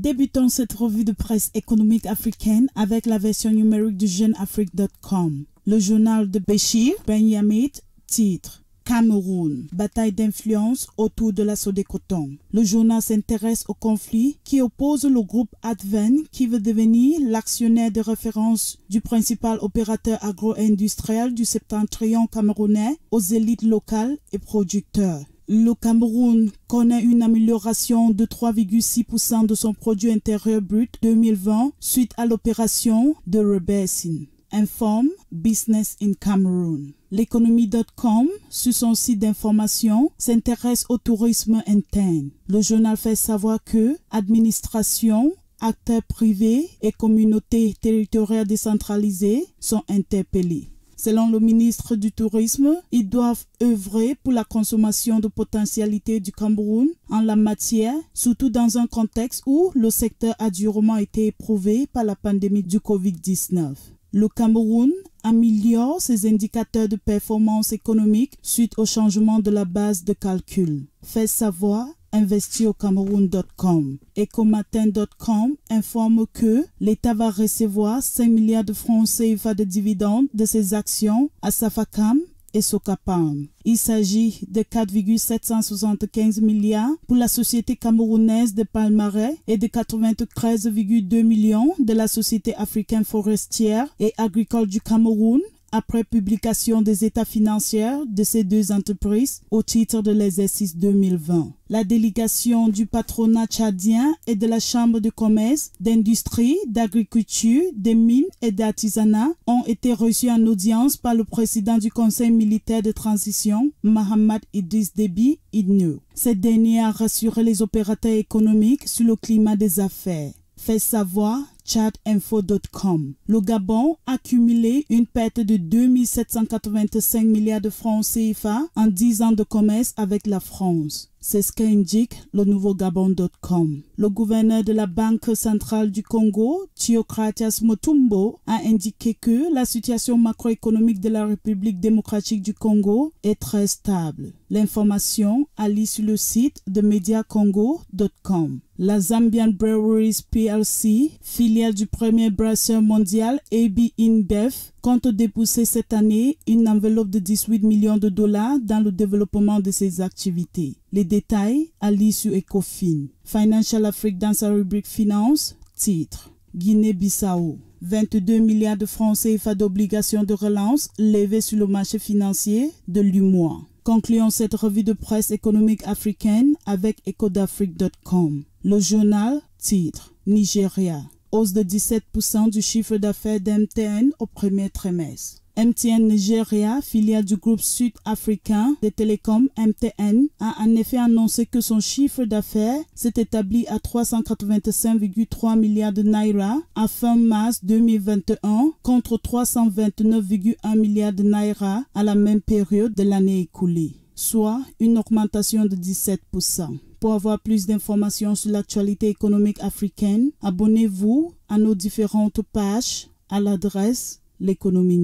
Débutons cette revue de presse économique africaine avec la version numérique du JeuneAfrique.com. Le journal de Béchir Ben Yamid titre Cameroun, bataille d'influence autour de la Sodécoton. Le journal s'intéresse au conflit qui oppose le groupe Adven qui veut devenir l'actionnaire de référence du principal opérateur agro-industriel du septentrion camerounais aux élites locales et producteurs. Le Cameroun connaît une amélioration de 3,6% de son produit intérieur brut 2020 suite à l'opération de rebasing, informe Business in Cameroon. L'économie.com, sur son site d'information, s'intéresse au tourisme interne. Le journal fait savoir que administration, acteurs privés et communautés territoriales décentralisées sont interpellés. Selon le ministre du Tourisme, ils doivent œuvrer pour la consommation de potentialités du Cameroun en la matière, surtout dans un contexte où le secteur a durement été éprouvé par la pandémie du Covid-19. Le Cameroun améliore ses indicateurs de performance économique suite au changement de la base de calcul. Fait savoir investiraucameroun.com. Ecomatin.com informe que l'État va recevoir 5 milliards de francs CFA de dividendes de ses actions à Safacam et Socapam. Il s'agit de 4,775 milliards pour la société camerounaise de Palmarais et de 93,2 millions de la société africaine forestière et agricole du Cameroun, après publication des états financiers de ces deux entreprises au titre de l'exercice 2020. La délégation du patronat tchadien et de la Chambre de commerce, d'industrie, d'agriculture, des mines et d'artisanat ont été reçus en audience par le président du Conseil militaire de transition, Mahamad Idriss Déby Itno. Cette dernière a rassuré les opérateurs économiques sur le climat des affaires. Fait savoir tchadinfo.com. Le Gabon a cumulé une perte de 2785 milliards de francs CFA en 10 ans de commerce avec la France. C'est ce qu'indique le nouveau-gabon.com. Le gouverneur de la Banque centrale du Congo, Theocratias Mutombo, a indiqué que la situation macroéconomique de la République démocratique du Congo est très stable. L'information à lire sur le site de mediacongo.com. La Zambian Breweries PLC, filiale du premier brasseur mondial AB InBev, compte débourser cette année une enveloppe de 18 millions de dollars dans le développement de ses activités. Les détails à lire sur Ecofin. Financial Afrique dans sa rubrique Finance, titre Guinée-Bissau. 22 milliards de francs CFA d'obligations de relance levées sur le marché financier de l'UMOA. Concluons cette revue de presse économique africaine avec ecodafrique.com. Le journal titre Nigeria. Hausse de 17% du chiffre d'affaires d'MTN au premier trimestre. MTN Nigeria, filiale du groupe sud-africain des télécoms MTN, a en effet annoncé que son chiffre d'affaires s'est établi à 385,3 milliards de naira à fin mars 2021 contre 329,1 milliards de naira à la même période de l'année écoulée, soit une augmentation de 17%. Pour avoir plus d'informations sur l'actualité économique africaine, abonnez-vous à nos différentes pages à l'adresse L'économie.